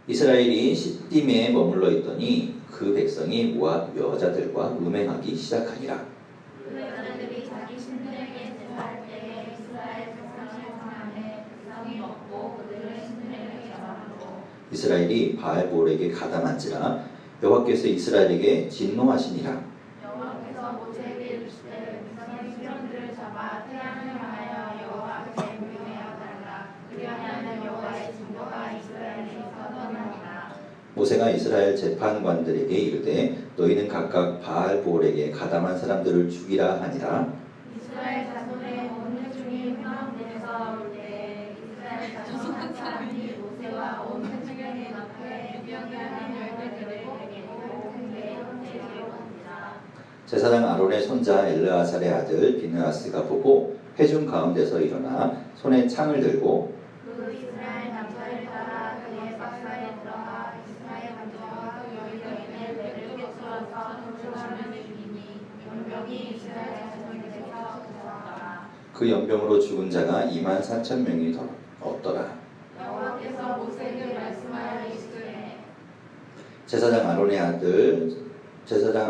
이스라엘이 시딤에 머물러 있더니 그 백성이 모압 여자들과 음행하기 시작하니라. 그 여자들이 자기 신들에게 제사할 때에 이스라엘 백성이 행함에 백성이 먹고 그들의 신들에게 제사하고 이스라엘이 바알볼에게 가담한지라 여호와께서 이스라엘에게 진노하시니라. 여호와께서 모세에게 이르시되 백성의 수령들을 잡아 태양을 향하여 여호와 앞에 명령하여 달라. 그리하면 여호와의 진노가 이스라엘에서 떠나니라. 모세가 이스라엘 재판관들에게 이르되 너희는 각각 바알볼에게 가담한 사람들을 죽이라 하니라. 이스라엘 자손의 온 회중이 회망문에서 올 때 이스라엘 자손 사람이 모세와 온 회중에게 앞에 유병하는 열매들을 먹이고 그의 형제를 얻니라. 제사장 아론의 손자 엘르아살의 아들 비느하스가 보고 회중 가운데서 일어나 손에 창을 들고 그 이스라엘 남자를 따라 그의 박사에 들어가 이스라엘 왕자와 여인의 배를 꿰뚫어서 돌출하며 죽이니 연병이 이스라엘 자손에게서 그쳤더라. 그 연병으로 죽은 자가 24,000명이 없더라. 여호와께서 모세에게 말씀하여 이르시되 제사장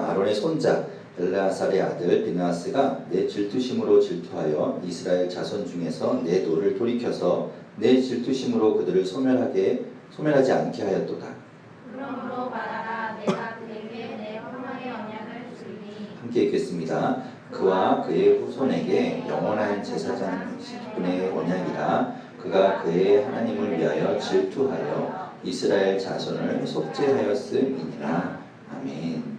아론의 손자 엘르아살의 아들 비느하스가 내 질투심으로 질투하여 이스라엘 자손 중에서 내 노를 돌이켜서 내 질투심으로 그들을 소멸하지 않게 하였도다. 그러므로 말하라. 내가 그에게 내 평화의 언약을 주리니 함께 읽겠습니다. 그와 그의 후손에게 영원한 제사장 식분의 언약이라. 그가 그의 하나님을 위하여 질투하여 이스라엘 자손을 속죄하였음이니라. 아멘.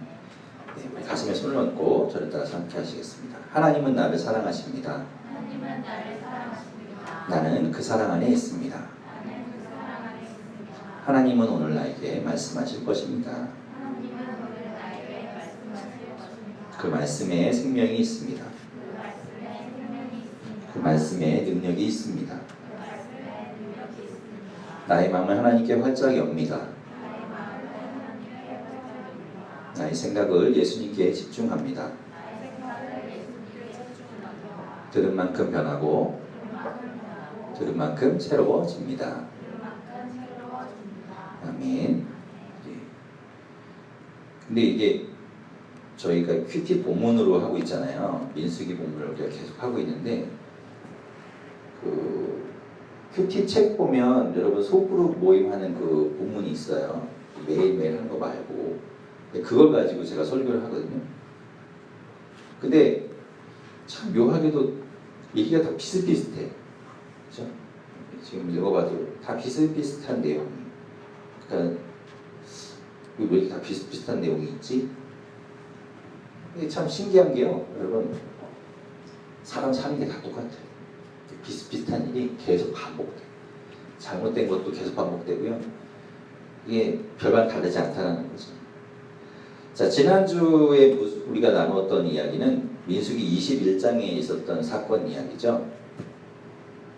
네, 가슴에 손을 얹고 저를 따라서 함께 하시겠습니다. 하나님은 나를 사랑하십니다. 하나님은 나를 사랑하십니다. 나는 그 사랑 안에 있습니다. 나는 그 사랑 안에 있습니다. 하나님은 오늘 나에게 말씀하실 것입니다. 하나님은 오늘 나에게 말씀하실 것입니다. 그 말씀에 생명이 있습니다. 그 말씀에 생명이 있습니다. 그 말씀에 능력이 있습니다. 그 말씀에 능력이 있습니다. 나의 마음을 하나님께 활짝 엽니다. 나의 마음을 하나님께 활짝입니다. 나의 생각을 예수님께 집중합니다. 나의 생각을 예수님께 집중합니다. 들은 만큼 변하고 그만큼 변하고 들은 만큼 새로워집니다. 그만큼 새로워집니다. 아멘. 예. 근데 이게 저희가 큐티 본문으로 하고 있잖아요. 민수기 본문을 우리가 계속 하고 있는데 그 큐티 책 보면 여러분 소그룹 모임하는 그 본문이 있어요. 매일매일 하는 거 말고 그걸 가지고 제가 설교를 하거든요. 근데 참 묘하게도 얘기가 다 비슷비슷해. 그렇죠? 지금 읽어봐도 다 비슷비슷한 내용이. 그러니까 왜 이렇게 다 비슷비슷한 내용이 있지? 이게 참 신기한 게요. 여러분 사람 사는 게 다 똑같아요. 비슷비슷한 일이 계속 반복돼. 잘못된 것도 계속 반복되고요. 이게 별반 다르지 않다는 거죠. 자, 지난주에 우리가 나누었던 이야기는 민수기 21장에 있었던 사건 이야기죠.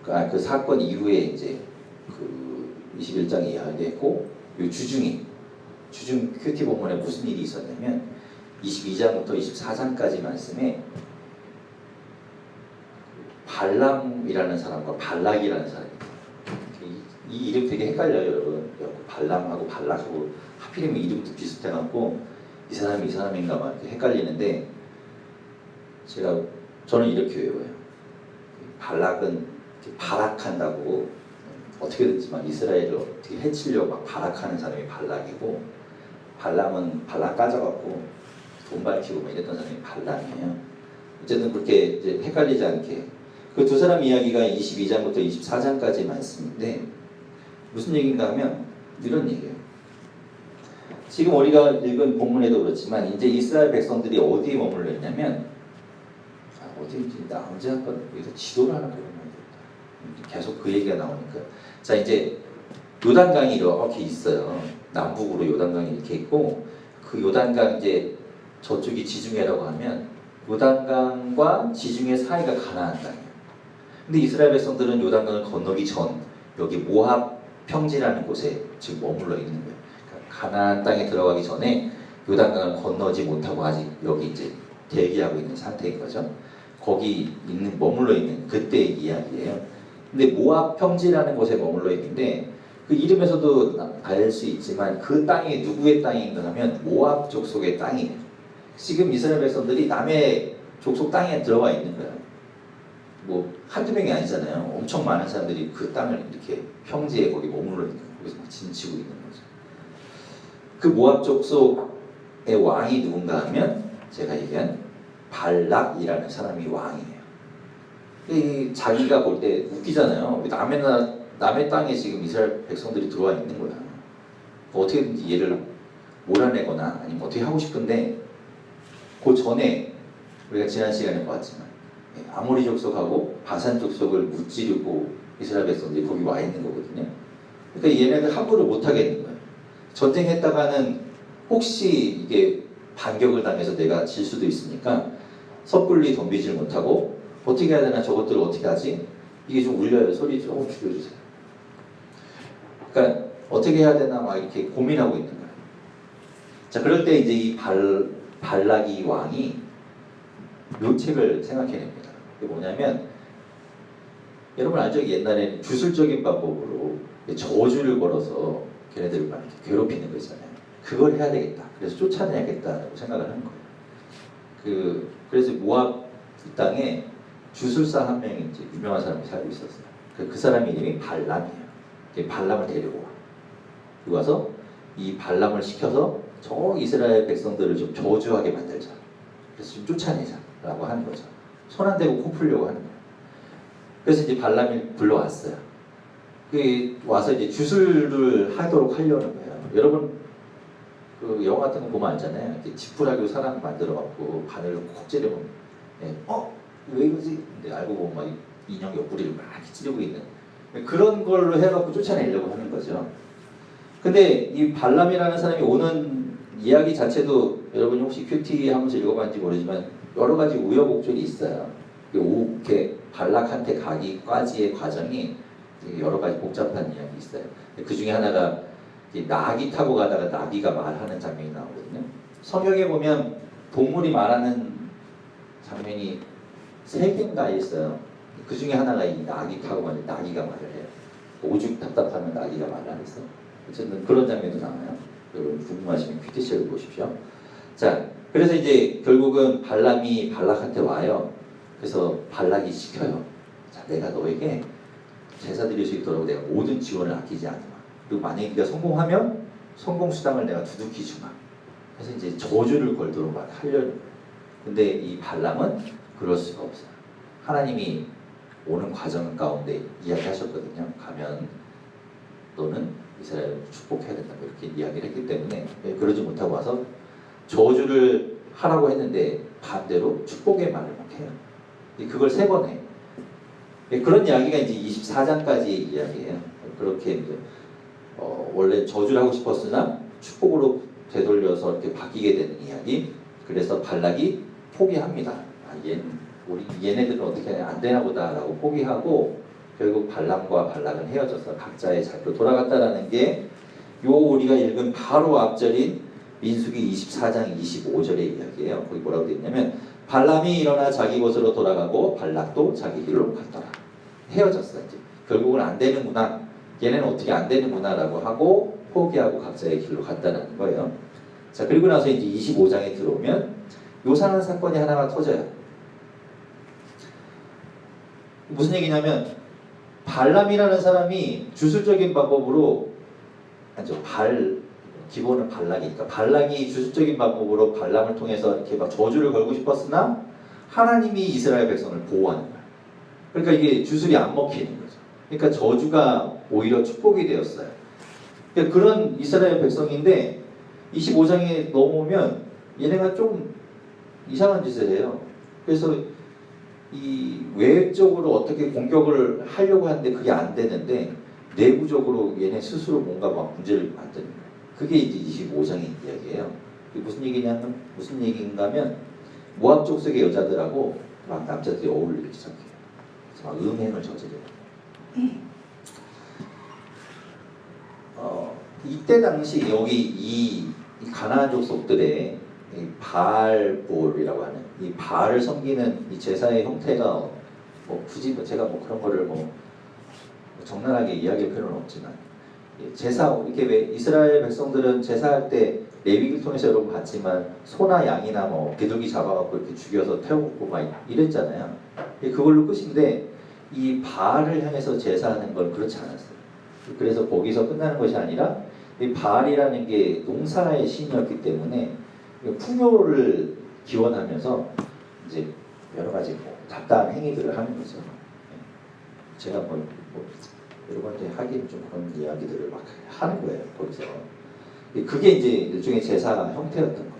그 사건 이후에 이제 그 21장 이야기했고, 이 주중 큐티 본문에 무슨 일이 있었냐면 22장부터 24장까지 말씀에 발람이라는 사람과 발락이라는 사람이 이 이름 되게 헷갈려요, 여러분. 발람하고 발락하고 하필이면 이름도 비슷해갖고 이 사람인가 막 이렇게 헷갈리는데 저는 이렇게 외워요. 발락은 발악한다고 어떻게든지 막 이스라엘을 어떻게 해치려고 막 발악하는 사람이 발락이고 발람은 발락 까져갖고 돈 밝히고 막 이랬던 사람이 발람이에요. 어쨌든 그렇게 이제 헷갈리지 않게 그 두 사람 이야기가 22장부터 24장까지 말씀인데 무슨 얘기인가 하면 이런 얘기예요. 지금 우리가 읽은 본문에도 그렇지만 이제 이스라엘 백성들이 어디에 머물러 있냐면 어디인지 나 언제 한번 여기서 지도를 하나 그려놔야겠다. 계속 그 얘기가 나오니까 자 이제 요단강이 이렇게 있어요. 남북으로 요단강이 이렇게 있고 그 요단강 이제 저쪽이 지중해라고 하면 요단강과 지중해 사이가 가나안 땅이에요. 근데 이스라엘 백성들은 요단강을 건너기 전 여기 모압 평지라는 곳에 지금 머물러 있는 거예요. 그러니까 가나안 땅에 들어가기 전에 요단강을 건너지 못하고 아직 여기 이제 대기하고 있는 상태인 거죠. 거기 머물러 있는 그때의 이야기예요. 근데 모압 평지라는 곳에 머물러 있는데 그 이름에서도 알 수 있지만 그 땅이 누구의 땅인가 하면 모압 족속의 땅이에요. 지금 이스라엘 백성들이 남의 족속 땅에 들어와 있는 거예요. 뭐 한두 명이 아니잖아요. 엄청 많은 사람들이 그 땅을 이렇게 평지에 거기 머물러 있는 거예요. 거기서 막 진치고 있는 거죠. 그 모압 족속의 왕이 누군가 하면 제가 얘기한 발락이라는 사람이 왕이에요. 이 자기가 볼 때 웃기잖아요. 남의 땅에 지금 이스라엘 백성들이 들어와 있는 거야. 어떻게든지 얘를 몰아내거나 아니면 어떻게 하고 싶은데 그 전에 우리가 지난 시간에 보았지만 아모리 족속하고 바산 족속을 무찌르고 이스라엘 백성들이 거기 와 있는 거거든요. 그러니까 얘네들 함부로 못 하겠는 거예요. 전쟁했다가는 혹시 이게 반격을 당해서 내가 질 수도 있으니까 섣불리 덤비질 못하고 어떻게 해야 되나 저것들을 어떻게 하지? 이게 좀 울려요. 소리 조금 줄여주세요. 그러니까 어떻게 해야 되나 막 이렇게 고민하고 있는 거예요. 자, 그럴 때 이제 이 발락이 왕이 요 책을 생각해냅니다. 그게 뭐냐면 여러분 알죠? 옛날에는 주술적인 방법으로 저주를 걸어서 걔네들을 막 이렇게 괴롭히는 거 있잖아요. 그걸 해야 되겠다. 그래서 쫓아내야겠다라고 생각을 하는 거예요. 그래서 모압 땅에 주술사 한 명이 이제 유명한 사람이 살고 있었어요. 그 사람 이름이 발람이에요. 발람을 데리고 와서 이 발람을 시켜서 저 이스라엘 백성들을 좀 저주하게 만들자. 그래서 좀 쫓아내자라고 하는 거죠. 손 안 대고 코 풀려고 하는 거예요. 그래서 이제 발람이 불러왔어요. 와서 이제 주술을 하도록 하려는 거예요. 여러분 그 영화 같은 거 보면 알잖아요. 이렇게 지푸라기로 사람 만들어갖고 바늘로 콕 찌르면 왜 이러지? 근데 알고 보면 막 인형 옆구리를 막 이렇게 찌르고 있는 그런 걸로 해갖고 쫓아내려고 하는 거죠. 근데 이 발람이라는 사람이 오는 이야기 자체도 여러분이 혹시 큐티 하면서 읽어봤는지 모르지만 여러 가지 우여곡절이 있어요. 이렇게 발락한테 가기까지의 과정이 여러 가지 복잡한 이야기 있어요. 그 중에 하나가 나귀 타고 가다가 나귀가 말하는 장면이 나오거든요. 성경에 보면 동물이 말하는 장면이 3개인가 있어요. 그 중에 하나가 이 나귀 타고 가는 나귀가 말을 해요. 오죽 답답하면 나귀가 말을 하겠어. 어쨌든 그런 장면도 나와요. 여러분 궁금하시면 퀴즈쇼를 보십시오. 자, 그래서 이제 결국은 발람이 발락한테 와요. 그래서 발락이 시켜요. 자, 내가 너에게 제사 드릴 수 있도록 내가 모든 지원을 아끼지 않으마. 그리고 만약에 네가 성공하면 성공 수당을 내가 두둑히 주마. 그래서 이제 저주를 걸도록 막 하려는 거예요. 근데 이 발람은 그럴 수가 없어요. 하나님이 오는 과정 가운데 이야기하셨거든요. 가면 너는 이스라엘을 축복해야 된다. 이렇게 이야기를 했기 때문에 그러지 못하고 와서 저주를 하라고 했는데 반대로 축복의 말을 막 해요. 그걸 3번 해요. 그런 이야기가 이제 24장까지의 이야기예요. 그렇게 이제 원래 저주를 하고 싶었으나 축복으로 되돌려서 이렇게 바뀌게 되는 이야기. 그래서 발락이 포기합니다. 얘네들은 어떻게 안 되나 보다라고 포기하고 결국 발람과 발락은 헤어져서 각자의 자리로 돌아갔다라는 게 우리가 읽은 바로 앞절인 민수기 24장 25절의 이야기예요. 거기 뭐라고 되어 있냐면 발람이 일어나 자기 곳으로 돌아가고 발락도 자기 길로 갔더라. 헤어졌어요. 이제 결국은 안 되는구나. 얘네는 어떻게 안 되는구나라고 하고 포기하고 각자의 길로 갔다는 거예요. 자, 그리고 나서 이제 25장에 들어오면 요상한 사건이 하나가 터져요. 무슨 얘기냐면 발람이라는 사람이 주술적인 방법으로 기본은 발락이니까 발락이 주술적인 방법으로 발람을 통해서 이렇게 막 저주를 걸고 싶었으나 하나님이 이스라엘 백성을 보호하는 거예요. 그러니까 이게 주술이 안 먹히는 거죠. 그러니까 저주가 오히려 축복이 되었어요. 그러니까 그런 이스라엘 백성인데 25장에 넘어오면 얘네가 좀 이상한 짓을 해요. 그래서 이 외적으로 어떻게 공격을 하려고 하는데 그게 안 되는데 내부적으로 얘네 스스로 뭔가 막 문제를 만드는 거예요. 그게 이제 25장의 이야기예요. 그게 무슨 얘기인가 하면 모압 족속의 여자들하고 막 남자들이 어울리기 시작해요. 그래서 막 음행을 저지르요. 이때 당시 여기 이 가나안 족속들의 이 바알볼이라고 하는 이 바알을 섬기는 이 제사의 형태가 굳이 제가 그런 거를 적나라하게 이야기할 필요는 없지만 제사 이렇게 왜 이스라엘 백성들은 제사할 때 레위기를 통해서 여러분 봤지만 소나 양이나 뭐 비둘기 잡아갖고 이렇게 죽여서 태우고 막 이랬잖아요. 그걸로 끝인데 이 바알을 향해서 제사하는 건 그렇지 않았어요. 그래서 거기서 끝나는 것이 아니라 이 바알이라는 게 농사의 신이었기 때문에 풍요를 기원하면서 이제 여러 가지 뭐 잡다한 행위들을 하는 거죠. 제가 여러분한테 하긴 좀 그런 이야기들을 막 하는 거예요. 거기서 그게 이제 일종의 제사 형태였던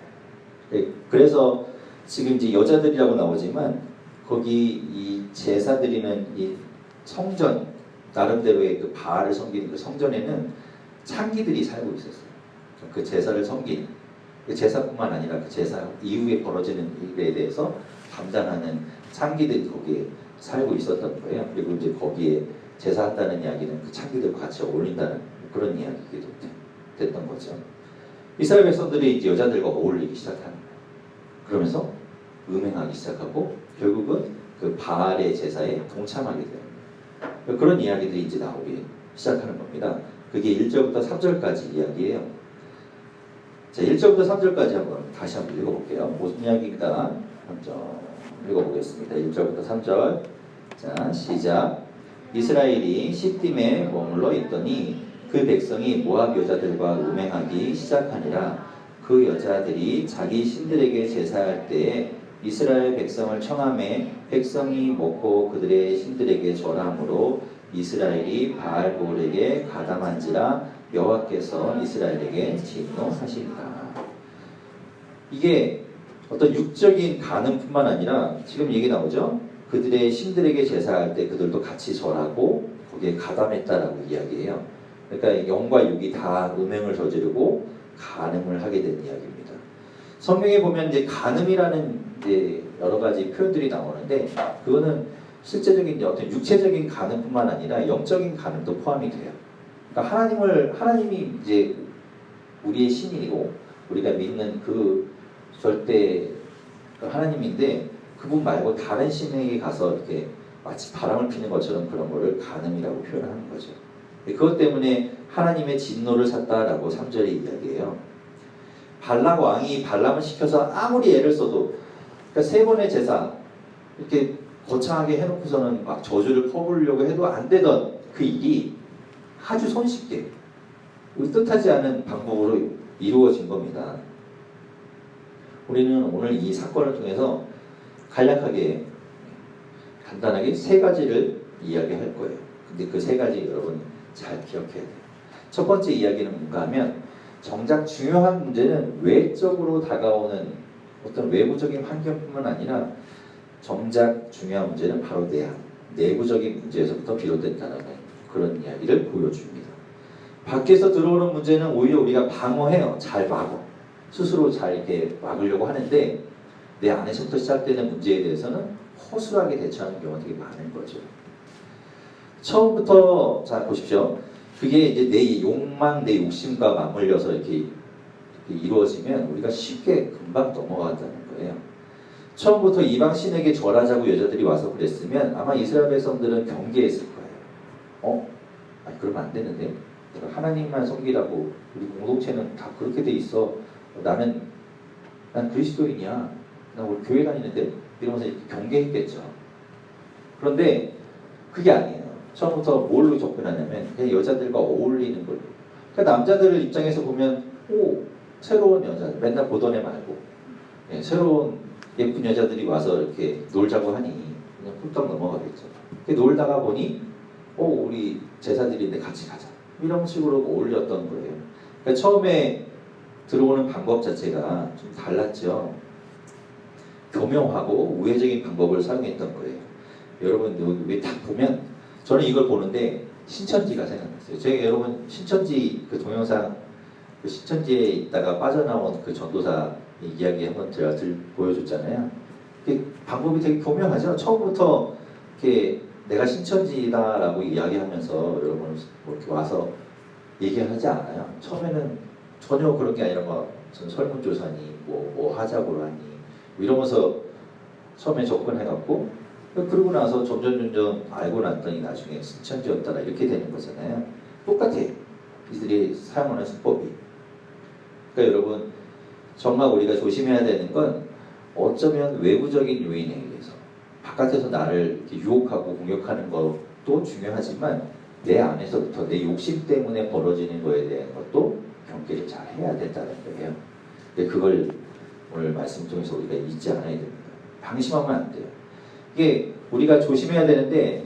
거예요. 그래서 지금 이제 여자들이라고 나오지만 거기 이 제사 드리는 이 성전 나름대로의 그 바알을 섬기는 그 성전에는 창기들이 살고 있었어요. 그 제사를 섬기는 그 제사뿐만 아니라 그 제사 이후에 벌어지는 일에 대해서 담당하는 창기들이 거기에 살고 있었던 거예요. 그리고 이제 거기에 제사한다는 이야기는 그 창기들과 같이 어울린다는 그런 이야기가 됐던 거죠. 이스라엘 백성들이 이제 여자들과 어울리기 시작하는 거예요. 그러면서 음행하기 시작하고 결국은 그 바알의 제사에 동참하게 돼요. 그런 이야기들이 이제 나오기 시작하는 겁니다. 그게 1절부터 3절까지 이야기예요. 자, 1절부터 3절까지 다시 한번 읽어볼게요. 무슨 이야기입니다. 먼저 읽어보겠습니다. 1절부터 3절. 자, 시작. 이스라엘이 시딤에 머물러 있더니 그 백성이 모압 여자들과 음행하기 시작하니라. 그 여자들이 자기 신들에게 제사할 때에 이스라엘 백성을 청함에 백성이 먹고 그들의 신들에게 절함으로 이스라엘이 바알볼에게 가담한지라 여호와께서 이스라엘에게 진노하시리라. 이게 어떤 육적인 간음뿐만 아니라 지금 얘기 나오죠. 그들의 신들에게 제사할 때 그들도 같이 절하고 거기에 가담했다라고 이야기해요. 그러니까 영과 육이 다 음행을 저지르고 간음을 하게 된 이야기입니다. 성경에 보면 이제 간음이라는 이제 여러 가지 표현들이 나오는데 그거는 실제적인 어떤 육체적인 간음뿐만 아니라 영적인 간음도 포함이 돼요. 그러니까 하나님이 이제 우리의 신이고 우리가 믿는 그 절대 하나님인데 그분 말고 다른 신에게 가서 이렇게 마치 바람을 피는 것처럼 그런 거를 간음이라고 표현하는 거죠. 그것 때문에 하나님의 진노를 샀다라고 3절에 이야기해요. 발락 왕이 발람을 시켜서 아무리 애를 써도 그러니까 세 번의 제사 이렇게 거창하게 해놓고서는 막 저주를 퍼부으려고 해도 안 되던 그 일이 아주 손쉽게 뜻하지 않은 방법으로 이루어진 겁니다. 우리는 오늘 이 사건을 통해서 간략하게 간단하게 세 가지를 이야기할 거예요. 근데 그 세 가지 여러분 잘 기억해야 돼요. 첫 번째 이야기는 뭔가 하면 정작 중요한 문제는 외적으로 다가오는 어떤 외부적인 환경뿐만 아니라 정작 중요한 문제는 바로 내부적인 문제에서부터 비롯된다는 그런 이야기를 보여줍니다. 밖에서 들어오는 문제는 오히려 우리가 방어해요. 잘 막어. 스스로 잘 이렇게 막으려고 하는데 내 안에서부터 시작되는 문제에 대해서는 허술하게 대처하는 경우가 되게 많은 거죠. 처음부터 자 보십시오. 그게 이제 내 욕망, 내 욕심과 맞물려서 이렇게 이루어지면 우리가 쉽게 금방 넘어간다는 거예요. 처음부터 이방 신에게 절하자고 여자들이 와서 그랬으면 아마 이스라엘 백성들은 경계했을 거예요. 아니 그러면 안 되는데 내가 하나님만 섬기라고 우리 공동체는 다 그렇게 돼 있어. 난 그리스도인이야. 나 우리 교회 다니는데 이러면서 경계했겠죠. 그런데 그게 아니에요. 처음부터 뭘로 접근하냐면 그냥 여자들과 어울리는 걸로. 그러니까 남자들 입장에서 보면 새로운 여자 맨날 보던 애 말고 새로운 예쁜 여자들이 와서 이렇게 놀자고 하니 그냥 훌떡 넘어가겠죠. 놀다가 보니 우리 제사들인데 같이 가자 이런 식으로 어울렸던 거예요. 그러니까 처음에 들어오는 방법 자체가 좀 달랐죠. 교묘하고 우회적인 방법을 사용했던 거예요. 여러분 여기 딱 보면 저는 이걸 보는데 신천지가 생각났어요. 제가 여러분 신천지 그 동영상 그 신천지에 있다가 빠져나온 그 전도사 이야기 한번 제가 보여줬잖아요. 방법이 되게 교묘하죠. 처음부터 이렇게 내가 신천지다라고 이야기하면서 여러분 뭐 이렇게 와서 얘기하지 않아요. 처음에는 전혀 그런 게 아니라 막 설문조사니 뭐 하자고 하니 이러면서 처음에 접근해갖고 그러고 나서 점점 알고 났더니 나중에 신천지였다라 이렇게 되는 거잖아요. 똑같아요. 이들이 사용하는 수법이. 그러니까 여러분 정말 우리가 조심해야 되는 건 어쩌면 외부적인 요인에 의해서 바깥에서 나를 이렇게 유혹하고 공격하는 것도 중요하지만 내 안에서부터 내 욕심 때문에 벌어지는 거에 대한 것도 경계를 잘 해야 된다는 거예요. 근데 그걸 오늘 말씀 통해서 우리가 잊지 않아야 됩니다. 방심하면 안 돼요. 이게 우리가 조심해야 되는데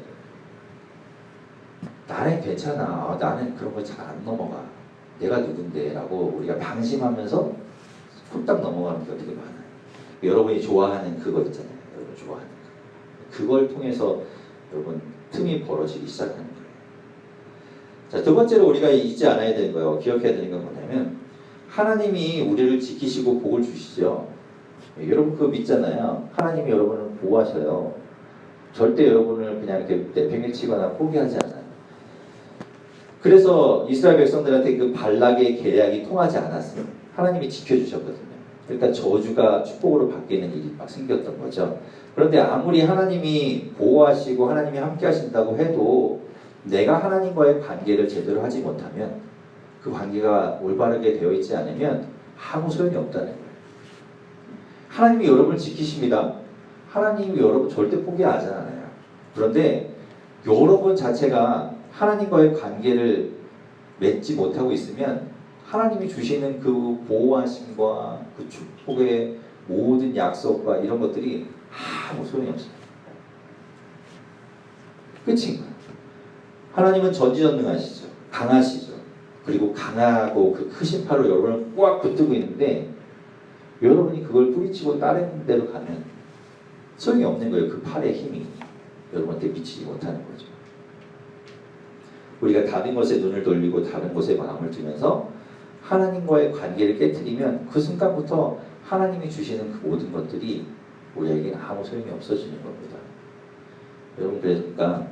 나는 괜찮아. 나는 그런 거 잘 안 넘어가. 내가 누군데? 라고 우리가 방심하면서 후딱 넘어가는 경우가 되게 많아요. 여러분이 좋아하는 그거 있잖아요. 여러분 좋아하는 거. 그걸 통해서 여러분 틈이 벌어지기 시작하는 거예요. 자, 두 번째로 우리가 잊지 않아야 되는 거예요. 기억해야 되는 건 뭐냐면 하나님이 우리를 지키시고 복을 주시죠. 여러분 그거 믿잖아요. 하나님이 여러분을 보호하셔요. 절대 여러분을 그냥 이렇게 내팽개치거나 포기하지 않아요. 그래서 이스라엘 백성들한테 그 발락의 계략이 통하지 않았어요. 하나님이 지켜주셨거든요. 그러니까 저주가 축복으로 바뀌는 일이 막 생겼던 거죠. 그런데 아무리 하나님이 보호하시고 하나님이 함께 하신다고 해도 내가 하나님과의 관계를 제대로 하지 못하면 그 관계가 올바르게 되어 있지 않으면 아무 소용이 없다는 거예요. 하나님이 여러분을 지키십니다. 하나님이 여러분 절대 포기하지 않아요. 그런데 여러분 자체가 하나님과의 관계를 맺지 못하고 있으면 하나님이 주시는 그 보호하심과 그 축복의 모든 약속과 이런 것들이 아무 소용이 없어요. 끝인 거예요. 하나님은 전지전능하시죠. 강하시죠. 그리고 강하고 그 크신 팔로 여러분을 꽉 붙들고 있는데 여러분이 그걸 뿌리치고 다른 데로 가면 소용이 없는 거예요. 그 팔의 힘이 여러분한테 미치지 못하는 거죠. 우리가 다른 것에 눈을 돌리고 다른 것에 마음을 두면서 하나님과의 관계를 깨트리면 그 순간부터 하나님이 주시는 그 모든 것들이 우리에게 아무 소용이 없어지는 겁니다. 여러분 그러니까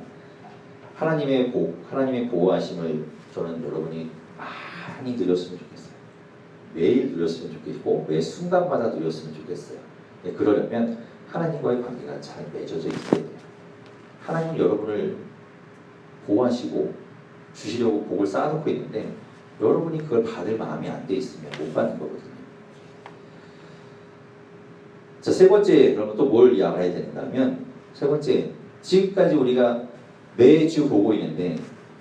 하나님의 보호하심을 저는 여러분이 많이 누렸으면 좋겠어요. 매일 누렸으면 좋겠고 매 순간마다 누렸으면 좋겠어요. 네, 그러려면 하나님과의 관계가 잘 맺어져 있어야 돼요. 하나님 여러분을 보호하시고 주시려고 복을 쌓아놓고 있는데 여러분이 그걸 받을 마음이 안 돼 있으면 못 받는 거거든요. 자, 세 번째 그러면 또 뭘 알아야 된다면 세 번째 지금까지 우리가 매주 보고 있는데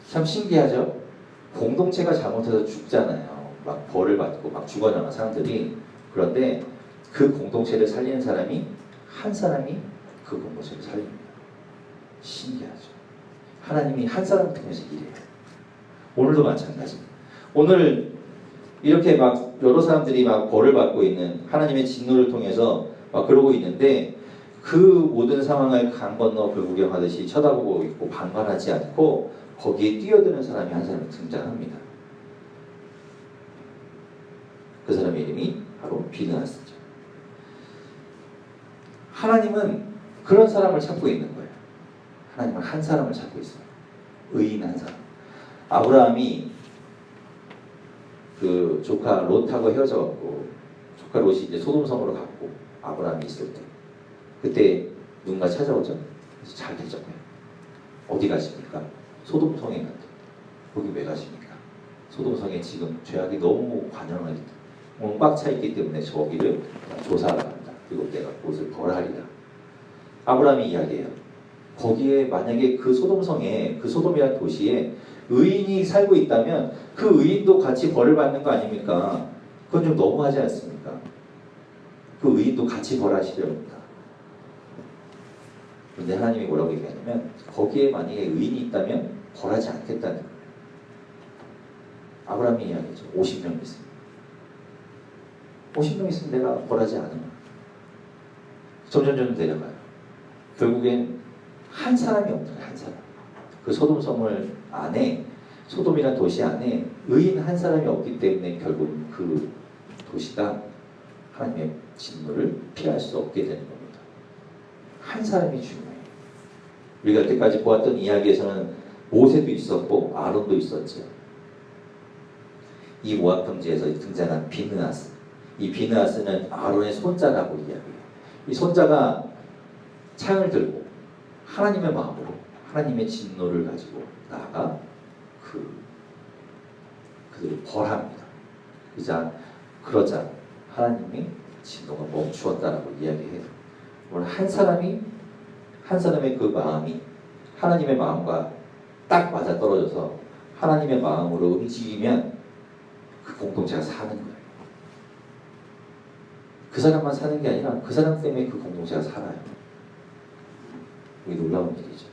참 신기하죠? 공동체가 잘못해서 죽잖아요. 막 벌을 받고 막 죽어나가는 사람들이. 그런데 그 공동체를 살리는 사람이 한 사람이 그 공동체를 살립니다. 신기하죠? 하나님이 한 사람 통해서 일해요. 오늘도 마찬가지입니다. 오늘 이렇게 막 여러 사람들이 막 벌을 받고 있는 하나님의 진노를 통해서 막 그러고 있는데 그 모든 상황을 강 건너 불구경하듯이 쳐다보고 있고 반발하지 않고 거기에 뛰어드는 사람이 한 사람 등장합니다. 그 사람의 이름이 바로 비느하스죠. 하나님은 그런 사람을 찾고 있는 거예요. 하나님은 한 사람을 찾고 있어요. 의인 한 사람. 아브라함이 그 조카 롯하고 헤어져갖고 조카 롯이 이제 소돔성으로 갔고 아브라함이 있을 때 그때 누군가 찾아오죠. 그래서 잘 대접해요. 어디 가십니까? 소돔성에 갔대. 거기 왜 가십니까? 소돔성에 지금 죄악이 너무 관영하기 때문에 꽉 차 있기 때문에 저기를 조사하러 간다. 그리고 내가 그곳을 벌하리라. 아브라함이 이야기해요. 거기에 만약에 그 소돔성에 그 소돔이라는 도시에 의인이 살고 있다면 그 의인도 같이 벌을 받는 거 아닙니까? 그건 좀 너무하지 않습니까? 그 의인도 같이 벌하시려 합니다. 그런데 하나님이 뭐라고 얘기하냐면 거기에 만약에 의인이 있다면 벌하지 않겠다는 거예요. 아브라함이 이야기죠. 50명 있습니다. 50명 있으면 내가 벌하지 않으면 점점 내려가요. 결국엔 한 사람이 없는 거예요. 한 사람. 그 소돔성을 안에 소돔이라는 도시 안에 의인 한 사람이 없기 때문에 결국 그 도시가 하나님의 진노를 피할 수 없게 되는 겁니다. 한 사람이 중요해요. 우리가 여태까지 보았던 이야기에서는 모세도 있었고 아론도 있었죠. 이 모압 평지에서 등장한 비느하스. 이 비느하스는 아론의 손자라고 이야기해요. 이 손자가 창을 들고 하나님의 마음으로 하나님의 진노를 가지고 나아가 그들을 벌합니다. 그러자 하나님이 진노가 멈추었다라고 이야기해요. 오늘 한 사람의 그 마음이 하나님의 마음과 딱 맞아 떨어져서 하나님의 마음으로 움직이면 그 공동체가 사는 거예요. 그 사람만 사는 게 아니라 그 사람 때문에 그 공동체가 살아요. 이게 놀라운 일이죠.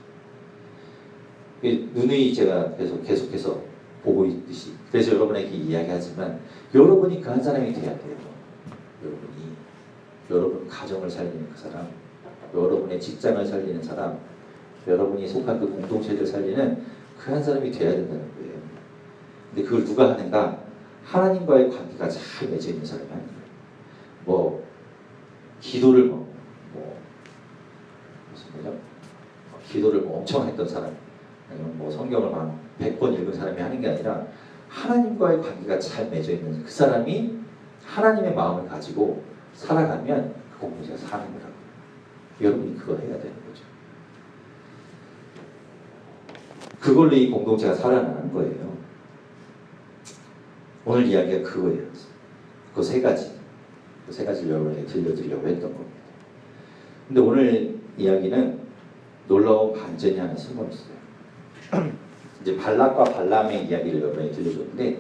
누누이 제가 계속해서 보고 있듯이, 그래서 여러분에게 이야기하지만 여러분이 그 한 사람이 돼야 돼요. 여러분 가정을 살리는 그 사람, 여러분의 직장을 살리는 사람, 여러분이 속한 그 공동체를 살리는 그 한 사람이 돼야 된다는 거예요. 근데 그걸 누가 하는가? 하나님과의 관계가 잘 맺어 있는 사람이 하는 거예요. 기도를 무슨 거죠? 기도를 엄청 했던 사람, 아니면 성경을 100번 읽은 사람이 하는 게 아니라 하나님과의 관계가 잘 맺어 있는 그 사람이 하나님의 마음을 가지고 살아가면 그 공동체가 사는 거라고. 여러분이 그걸 해야 되는 거죠. 그걸로 이 공동체가 살아나는 거예요. 오늘 이야기가 그거예요. 그 세 가지를 여러분에게 들려드리려고 했던 겁니다. 근데 오늘 이야기는 놀라운 반전이 하나 숨어 있어요. 이제 발락과 발람의 이야기를 여러분에게 들려줬는데,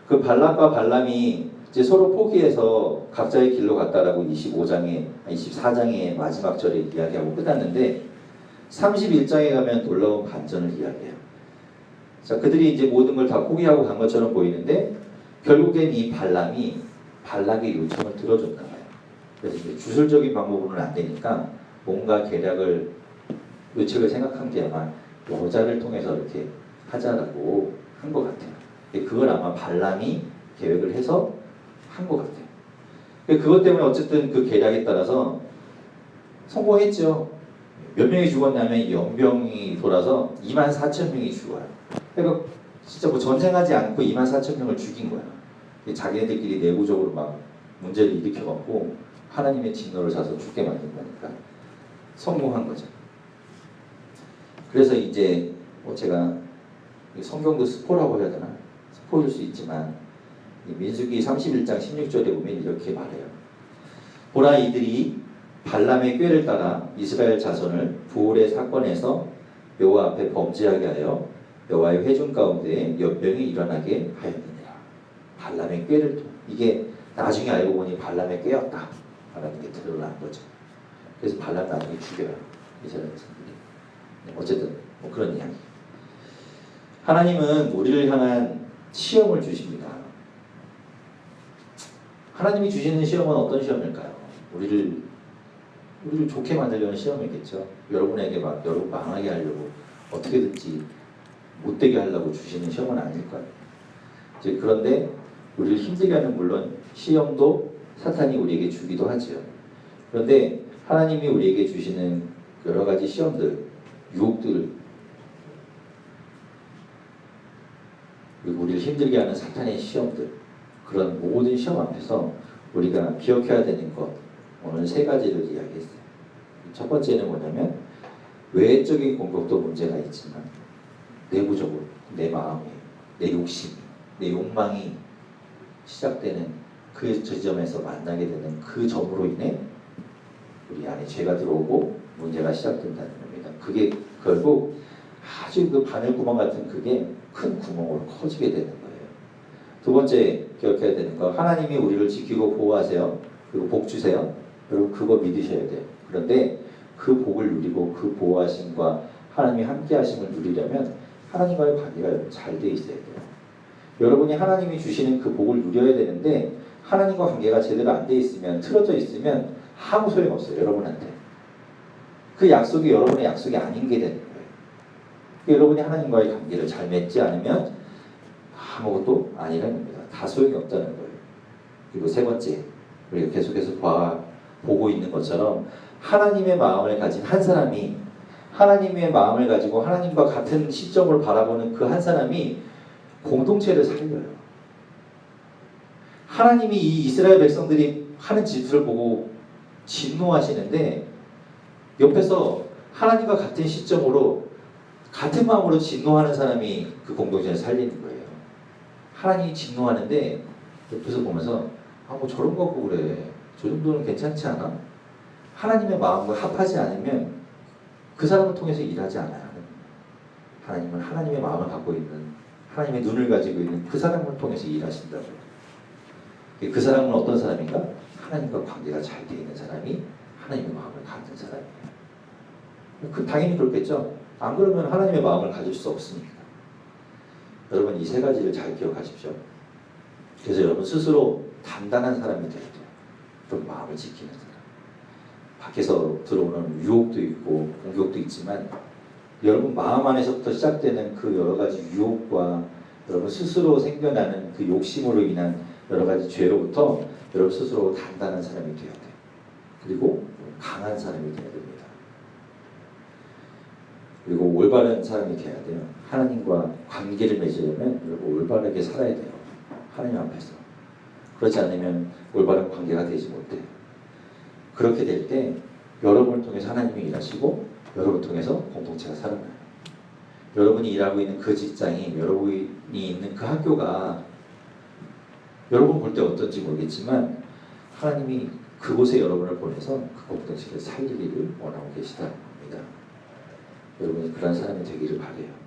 그 발락과 발람이 이제 서로 포기해서 각자의 길로 갔다라고 24장의 마지막 절에 이야기하고 끝났는데, 31장에 가면 놀라운 반전을 이야기해요. 자, 그들이 이제 모든 걸 다 포기하고 간 것처럼 보이는데 결국엔 이 발람이 발락의 요청을 들어줬나 봐요. 그래서 이제 주술적인 방법으로는 안 되니까 뭔가 요책을 생각한 게 아마 여자를 통해서 이렇게 하자라고 한 것 같아요. 그걸 아마 발람이 계획을 해서 한 것 같아요. 그것 때문에 어쨌든 그 계략에 따라서 성공했죠. 몇 명이 죽었냐면 연병이 돌아서 24,000명이 죽어요. 그러니까 진짜 전쟁하지 않고 24,000명을 죽인 거야. 자기네들끼리 내부적으로 막 문제를 일으켜갖고 하나님의 진노를 사서 죽게 만든 거니까 성공한 거죠. 그래서 이제 제가 성경도 스포라고 해야 되나? 스포일 수 있지만 민수기 31장 16절에 보면 이렇게 말해요. 보라, 이들이 발람의 꾀를 따라 이스라엘 자손을 부올의 사건에서 여호와 앞에 범죄하게 하여 여호와의 회중 가운데 연병이 일어나게 하였느니라. 발람의 꾀를 통해, 이게 나중에 알고 보니 발람의 꾀였다 라는 게 드러난 거죠. 그래서 발람 나중에 죽여요, 이스라엘 자손들이. 어쨌든 그런 이야기. 하나님은 우리를 향한 시험을 주십니다. 하나님이 주시는 시험은 어떤 시험일까요? 우리를 좋게 만들려는 시험이겠죠. 여러분에게 여러분 망하게 하려고, 어떻게든지 못되게 하려고 주시는 시험은 아닐 거예요. 이제 그런데 우리를 힘들게 하는, 물론 시험도 사탄이 우리에게 주기도 하죠. 그런데 하나님이 우리에게 주시는 여러 가지 시험들, 유혹들, 그리고 우리를 힘들게 하는 사탄의 시험들, 그런 모든 시험 앞에서 우리가 기억해야 되는 것, 오늘 세 가지를 이야기했어요. 첫 번째는 뭐냐면, 외적인 공격도 문제가 있지만 내부적으로 내 마음이, 내 욕심이, 내 욕망이 시작되는 그 지점에서 만나게 되는 그 점으로 인해 우리 안에 죄가 들어오고 문제가 시작된다는 겁니다. 그게 결국 아주 그 바늘구멍 같은 그게 큰 구멍으로 커지게 되는 거예요. 두 번째 기억해야 되는 거, 하나님이 우리를 지키고 보호하세요. 그리고 복 주세요. 여러분 그거 믿으셔야 돼요. 그런데 그 복을 누리고 그 보호하심과 하나님이 함께 하심을 누리려면 하나님과의 관계가 잘 돼 있어야 돼요. 여러분이 하나님이 주시는 그 복을 누려야 되는데 하나님과 관계가 제대로 안 돼 있으면, 틀어져 있으면 아무 소용없어요. 여러분한테. 그 약속이 여러분의 약속이 아닌 게 되는 거예요. 여러분이 하나님과의 관계를 잘 맺지 않으면 아무것도 아니라는 겁니다. 다 소용이 없다는 거예요. 그리고 세 번째, 우리가 계속해서 보고 있는 것처럼 하나님의 마음을 가진 한 사람이, 하나님의 마음을 가지고 하나님과 같은 시점을 바라보는 그 한 사람이 공동체를 살려요. 하나님이 이 이스라엘 백성들이 하는 짓을 보고 진노하시는데 옆에서 하나님과 같은 시점으로 같은 마음으로 진노하는 사람이 그 공동체를 살리는 거예요. 하나님이 진노하는데 옆에서 보면서 뭐 저런 거 갖고 그래. 저 정도는 괜찮지 않아? 하나님의 마음과 합하지 않으면 그 사람을 통해서 일하지 않아요. 하나님은 하나님의 마음을 갖고 있는, 하나님의 눈을 가지고 있는 그 사람을 통해서 일하신다고요. 그 사람은 어떤 사람인가? 하나님과 관계가 잘 되어 있는 사람이 하나님의 마음을 갖는 사람이에요. 당연히 그렇겠죠. 안 그러면 하나님의 마음을 가질 수 없으니까. 여러분 이 세 가지를 잘 기억하십시오. 그래서 여러분 스스로 단단한 사람이 되어야 돼요. 좀 마음을 지키는 사람. 밖에서 들어오는 유혹도 있고 공격도 있지만 여러분 마음 안에서부터 시작되는 그 여러 가지 유혹과 여러분 스스로 생겨나는 그 욕심으로 인한 여러 가지 죄로부터 여러분 스스로 단단한 사람이 되어야 돼요. 그리고 강한 사람이 되어야 됩니다. 그리고 올바른 사람이 되어야 돼요. 하나님과 관계를 맺으려면 여러분 올바르게 살아야 돼요. 하나님 앞에서. 그렇지 않으면 올바른 관계가 되지 못해요. 그렇게 될 때 여러분을 통해서 하나님이 일하시고 여러분을 통해서 공동체가 살아나요. 여러분이 일하고 있는 그 직장이, 여러분이 있는 그 학교가 여러분 볼 때 어떤지 모르겠지만 하나님이 그곳에 여러분을 보내서 그 공동체를 살리기를 원하고 계시다는 겁니다. 여러분이 그런 사람이 되기를 바라요.